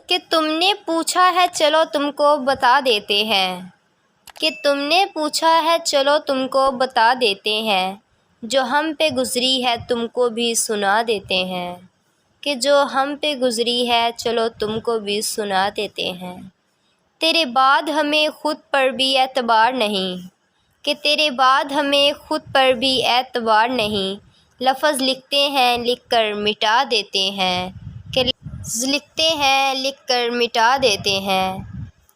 کہ تم نے پوچھا ہے چلو تم کو بتا دیتے ہیں، کہ تم نے پوچھا ہے چلو تم کو بتا دیتے ہیں، جو ہم پہ گزری ہے تم کو بھی سنا دیتے ہیں، کہ جو ہم پہ گزری ہے چلو تم کو بھی سنا دیتے ہیں۔ تیرے بعد ہمیں خود پر بھی اعتبار نہیں، کہ تیرے بعد ہمیں خود پر بھی اعتبار نہیں، لفظ لکھتے ہیں لکھ کر مٹا دیتے ہیں، کہ لفظ لکھتے ہیں لکھ کر مٹا دیتے ہیں۔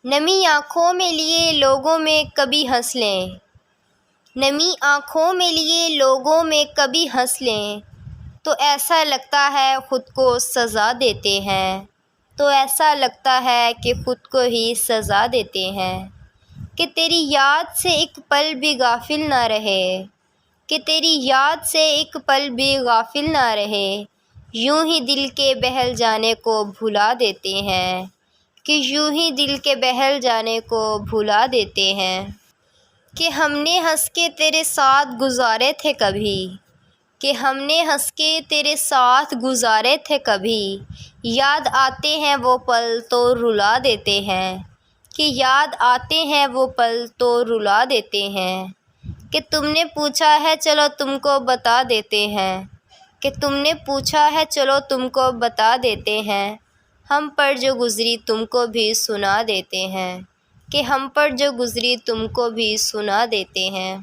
نمی آنکھوں میں لیے لوگوں میں کبھی ہنس لیں، نمی آنکھوں میں لیے لوگوں میں کبھی ہنس لیں، تو ایسا لگتا ہے خود کو سزا دیتے ہیں، تو ایسا لگتا ہے کہ خود کو ہی سزا دیتے ہیں۔ کہ تیری یاد سے ایک پل بھی غافل نہ رہے، کہ تیری یاد سے ایک پل بھی غافل نہ رہے، یوں ہی دل کے بہل جانے کو بھلا دیتے ہیں، کہ یوں ہی دل کے بہل جانے کو بھلا دیتے ہیں۔ کہ ہم نے ہنس کے تیرے ساتھ گزارے تھے کبھی، کہ ہم نے ہنس کے تیرے ساتھ گزارے تھے کبھی، یاد آتے ہیں وہ پل تو رلا دیتے ہیں، کہ یاد آتے ہیں وہ پل تو رلا دیتے ہیں۔ کہ تم نے پوچھا ہے چلو تم کو بتا دیتے ہیں، کہ تم نے پوچھا ہے چلو تم کو بتا دیتے ہیں، ہم پر جو گزری تم کو بھی سنا دیتے ہیں، کہ ہم پر جو گزری تم کو بھی سنا دیتے ہیں۔